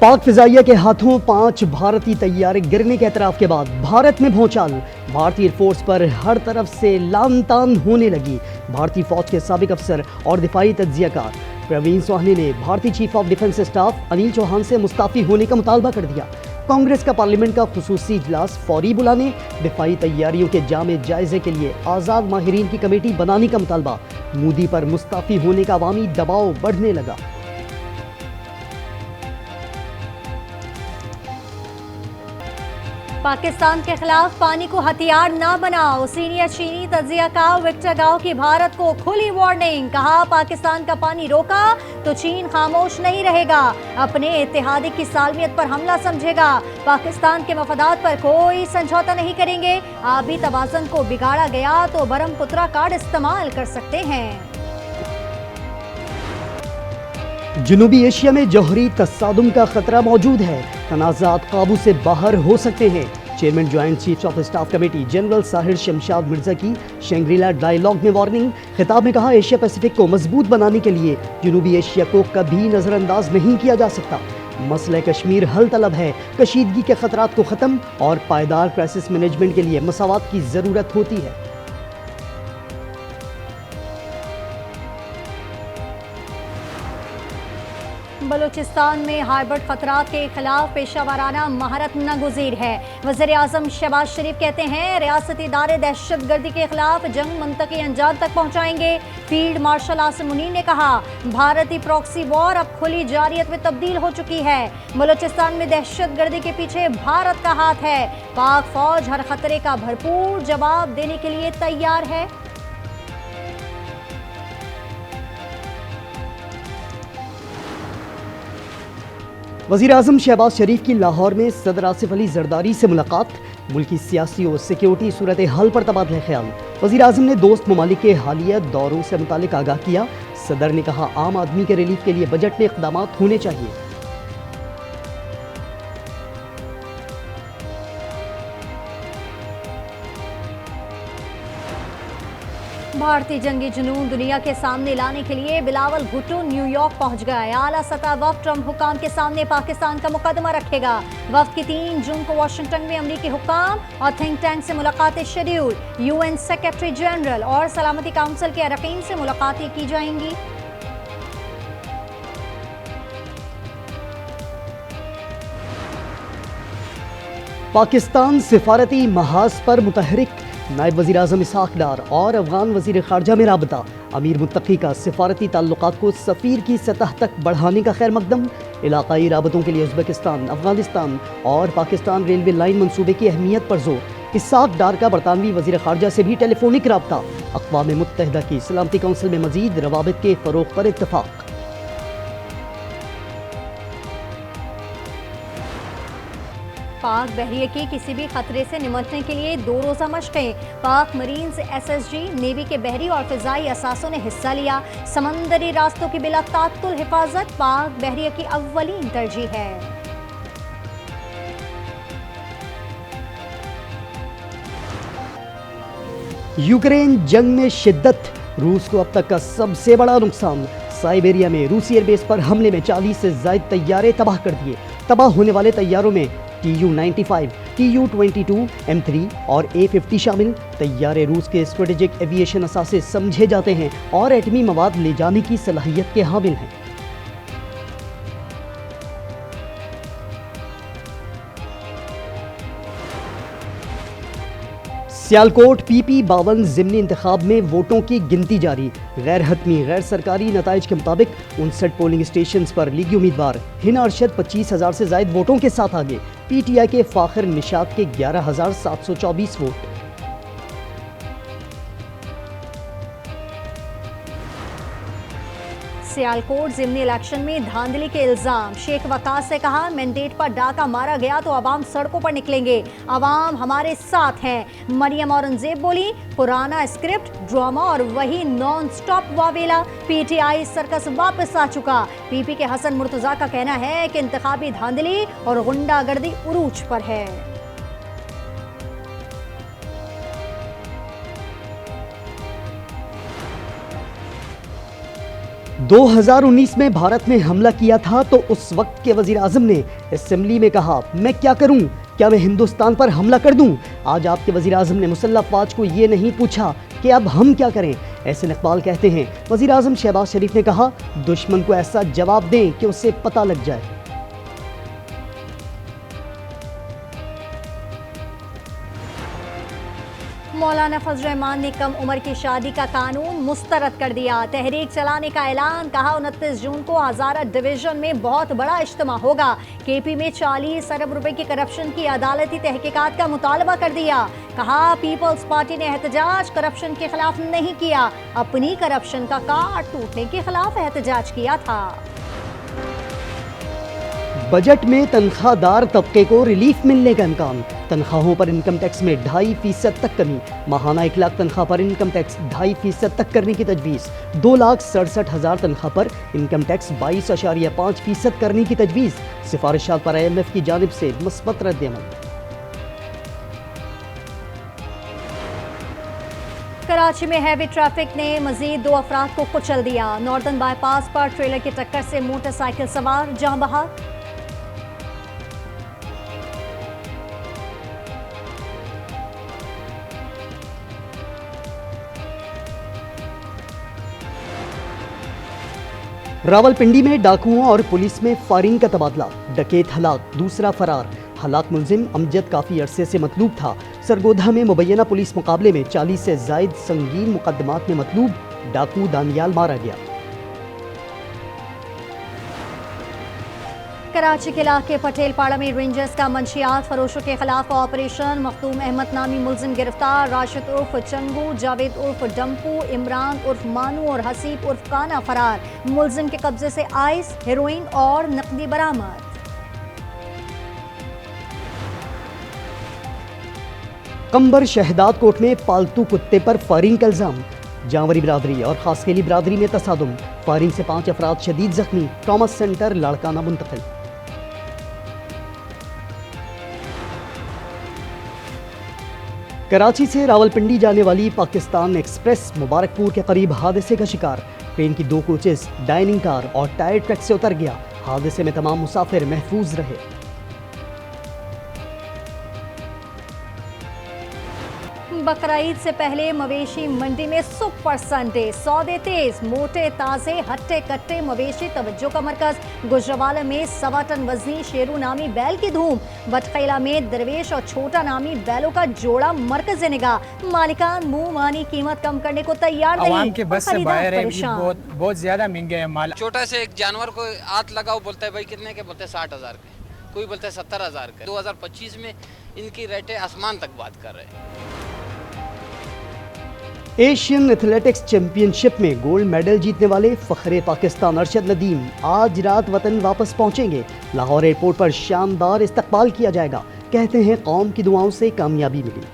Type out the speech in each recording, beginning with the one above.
पाक फिजाइया के हाथों 5 भारतीय तैयारे गिरने के एतराफ के बाद भारत में भूचाल। भारतीय एयरफोर्स पर हर तरफ से लान तान होने लगी। भारतीय फौज के साबिक अफसर और दिफाई तज्जियाकार प्रवीण सोहनी ने भारतीय chief of defence staff Anil Chauhan से मुस्ताफी होने का मुतालबा कर दिया। कांग्रेस का पार्लियामेंट का खुसूसी इजलास फौरी बुलाने, दिफाई तैयारियों के जामे जायजे के लिए आज़ाद माहिरीन की कमेटी बनाने का मुतालबा। मोदी पर मुस्ताफी होने का अवामी दबाव बढ़ने लगा। पाकिस्तान के खिलाफ पानी को हथियार ना बनाओ, सीनियर चीनी तज्जियाकार विक्टर गाओ की भारत को खुली वार्निंग। कहा, पाकिस्तान का पानी रोका तो चीन खामोश नहीं रहेगा, अपने इत्तेहादी की सालमियत पर हमला समझेगा। पाकिस्तान के मफादात पर कोई समझौता नहीं करेंगे। आबी तवाज़ुन को बिगाड़ा गया तो ब्रह्मपुत्रा कार्ड इस्तेमाल कर सकते हैं। जनूबी एशिया में जौहरी तसादुम का खतरा मौजूद है, तनाज़ात काबू से बाहर हो सकते हैं। Chairman joint chief of staff committee general Sahir Shamshad Mirza की शंग्रीला डायलॉग में वार्निंग। खिताब में कहा, एशिया पैसिफिक को मजबूत बनाने के लिए जनूबी एशिया को कभी नजरअंदाज नहीं किया जा सकता। मसला कश्मीर हल तलब है, कशीदगी के खतरात को खत्म और पायदार क्राइसिस मैनेजमेंट के लिए मसावात की जरूरत होती है। बलूचिस्तान में हाइब्रिड खतरात के खिलाफ पेशावराना महारत नागुज़ीर है। वज़ीर आज़म शहबाज शरीफ कहते हैं, रियासती इदारे दहशत गर्दी के खिलाफ जंग मुंतकी अंजाम तक पहुँचाएंगे। फील्ड मार्शल आसिम मुनीर ने कहा, भारतीय प्रॉक्सी वॉर अब खुली जारियत में तब्दील हो चुकी है। बलूचिस्तान में दहशत गर्दी के पीछे भारत का हाथ है। पाक फौज हर खतरे का भरपूर जवाब देने के लिए तैयार है। वज़ीर आज़म शहबाज शरीफ की लाहौर में सदर आसिफ अली जरदारी से मुलाकात। मुल्की सियासी और सिक्योरिटी सूरत हाल पर तबादला ख्याल। वज़ीर आज़म ने दोस्त ममालिक के हालिया दौरों से मुतालिक आगाह किया। सदर ने कहा, आम आदमी के रिलीफ के लिए बजट में इक़दामात होने चाहिए। भारतीय जंगी जुनून दुनिया के सामने लाने के लिए बिलावल भुट्टो न्यूयॉर्क पहुंच गए। आला सतह वफ़द ट्रंप हुकाम के सामने पाकिस्तान का मुकदमा रखेगा। वफ़द की 3 जून को वाशिंगटन में अमरीकी हुकाम और थिंक टैंक से मुलाकातें शेड्यूल। UN सेक्रेटरी जनरल और सलामती काउंसिल के अरकान से मुलाकातें की जाएंगी। पाकिस्तान सिफारती महाज पर मुतहरिक। नायब वज़ीर आज़म इसहाक डार और अफगान वज़ीर ख़ारजा में राबता। अमीर मुत्तकी का सिफारती ताल्लुकात को सफ़ीर की सतह तक बढ़ाने का खैर मकदम। इलाक़ाई राबतों के लिए उज़्बेकिस्तान, अफगानिस्तान और पाकिस्तान रेलवे लाइन मनसूबे की अहमियत पर जोर। इसहाक डार का बरतानवी वज़ीर ख़ारजा से भी टेलीफोनिक राबता। अक़वाम मुत्तहिदा की सलामती काउंसिल में मज़ीद रवाबित के फ़रोग़ पर इत्तफ़ाक़। पाक बहरिया के किसी भी खतरे से निपटने के लिए 2 रोज़ा मशक़ें। पाक मरीन्स, SSG, नेवी के बहरी और फ़िज़ाई असासों ने हिस्सा लिया। समंदरी रास्तों की बिला तात्तुल हिफाजत पाक बहरिया की अव्वलीन तरजीह है। यूक्रेन जंग में शिद्दत। रूस को अब तक का सबसे बड़ा नुकसान। साइबेरिया में रूसी एयरबेस पर हमले में 40 से ज़ायद तैयारे तबाह कर दिए। तबाह होने वाले तैयारों में Tu-95, Tu-22, M3 और A-50 शामिल। तैयारे रूस के स्ट्रेटेजिक एविएशन असासे समझे जाते हैं और एटमी मवाद ले जाने की सलाहियत के हामिल हैं। सियालकोट PP-52 ज़िमनी इंतखाब में वोटों की गिनती जारी। गैर हतमी गैर सरकारी नताइज के मुताबिक 59 पोलिंग स्टेशन पर लीगी उम्मीदवार हिना अरशद 25,000 से ज़ायद वोटों के साथ आगे। PTI के फ़ाखिर निशात के 11,724 वोट। सियालकोट ज़िमनी इलेक्शन में धांधली के इल्ज़ाम। शेख वकास ने कहा, मैंडेट पर डाका मारा गया तो अवाम सड़कों पर निकलेंगे, अवाम हमारे साथ हैं। मरियम औरंगजेब बोली, पुराना स्क्रिप्ट, ड्रामा और वही नॉन स्टॉप वावेला। PTI सर्कस वापस आ चुका। PP के हसन मुर्तज़ा का कहना है कि इंतखाबी धांधली और गुंडागर्दी उरूज पर है। 2019 में भारत में हमला किया था तो उस वक्त के वजीर आजम ने असेंबली में कहा, मैं क्या करूं, क्या मैं हिंदुस्तान पर हमला कर दूं। आज आपके वजीर आजम ने मुसल्लह अफवाज को ये नहीं पूछा कि अब हम क्या करें। ऐसे इकबाल कहते हैं, वजीर आजम शहबाज शरीफ ने कहा, दुश्मन को ऐसा जवाब दें कि उसे पता लग जाए। मौलाना फजल रहमान ने कम उम्र की शादी का कानून मुस्तरद कर दिया। तहरीक चलाने का ऐलान, कहा 29 जून को हजारा डिवीजन में बहुत बड़ा इज्तिमा होगा। केपी में 40 अरब रुपए की करप्शन की अदालती तहकीकात का मुतालबा कर दिया। कहा पीपल्स पार्टी ने एहतजाज करप्शन के खिलाफ नहीं किया, अपनी करप्शन का कार्ड टूटने के खिलाफ एहतजाज किया था। बजट में तनख्वाहदार तबके को रिलीफ मिलने का इम्कान। तनख्वाहों पर इनकम टैक्स में 2.5% तक कमी। माहाना 1 लाख तनख्वाह पर इनकम टैक्स 2.5% तक करने की तजवीज़। 2,67,000 तनख्वाह पर इनकम टैक्स 22.5% करने की तजवीज़। सिफारिशात पर IMF की जानिब से मुस्बत रद्द-ए-अमल। कराची में हैवी ट्रैफिक ने मजीद 2 अफराद को कुचल दिया। नॉर्दर्न बाईपास पर ट्रेलर की टक्कर से मोटरसाइकिल सवार जाँ बहक। रावलपिंडी में डाकुओं और पुलिस में फायरिंग का तबादला। डकैत हलाक, दूसरा फरार। हलाक मुलजिम अमजद काफ़ी अरसे से मतलूब था। सरगोधा में मुबैना पुलिस मुकाबले में 40 से जायद संगीन मुकदमात में मतलूब डाकू दानियाल मारा गया। कराची के इलाके पटेलपाड़ा में रेंजर्स का मंशियात फरोशों के खिलाफ ऑपरेशन। मखदूम अहमद नामी मुलजिम गिरफ्तार। राशिद उर्फ चंगू, जावेद उर्फ डम्पू, इमरान उर्फ मानू और हसीब उर्फ काना फरार। मुलजिम के कब्जे से आइस, हेरोइन और नकदी बरामद। कंबर शहदाद कोट में पालतू कुत्ते पर फायरिंग का इल्जाम। जावरी बिरादरी और खासकेली बिरादरी में तसादुम। फायरिंग से 5 अफराद शदीद जख्मी। ट्रॉमा सेंटर लाड़काना मुंतकिल। कराची से रावलपिंडी जाने वाली पाकिस्तान एक्सप्रेस मुबारकपुर के करीब हादसे का शिकार। ट्रेन की 2 कोचेस, डाइनिंग कार और टायर ट्रैक से उतर गया। हादसे में तमाम मुसाफिर महफूज रहे। बकरीद से पहले मवेशी मंडी में सुपर संडे। सौदे तेज, मोटे ताजे हट्टे कट्टे मवेशी तवज्जो का मरकज। गुजरावाला में 1.25 टन वजनी शेरू नामी बैल की धूम। बटखैला में दरवेश और छोटा नामी बैलों का जोड़ा मरकज निगाह। मालिकान मुंह मानी कीमत कम करने को तैयार नहीं। आवाम के बस से बाहर है, बहुत ज्यादा महंगे है माल। छोटा से एक जानवर को हाथ लगाओ, बोलता है भाई कितने के, बोलते हैं 60,000 के, कोई बोलता है 70,000 के। 2025 में इनकी रेटें आसमान तक बात कर रहे हैं। एशियन एथलेटिक्स चैंपियनशिप में गोल्ड मेडल जीतने वाले फखरे पाकिस्तान अरशद नदीम आज रात वतन वापस पहुंचेंगे। लाहौर एयरपोर्ट पर शानदार इस्तकबाल किया जाएगा। कहते हैं कौम की दुआओं से कामयाबी मिली।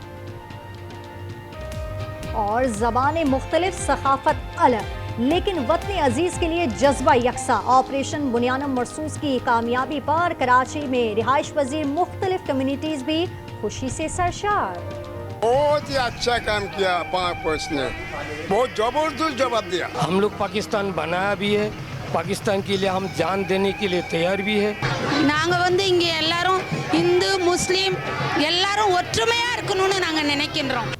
और ज़बानें मुख्तलिफ, सखाफत अलग, लेकिन वतन अजीज के लिए जज्बा यकसा। ऑपरेशन बुनियानम मरसूस की कामयाबी पर कराची में रिहाइश पजीर मुख्तलिफ कम्युनिटीज भी खुशी से सरशार। बहुत ही अच्छा काम किया पाक फौज ने, बहुत जबरदस्त जवाब दिया। हम लोग पाकिस्तान बनाया भी है, पाकिस्तान के लिए हम जान देने के लिए तैयार भी है। நாங்க வந்து இங்க எல்லாரும் இந்து முஸ்லிம் எல்லாரும் ஒற்றுமையா இருக்கணும்னு நாங்க நினைக்கின்றோம்।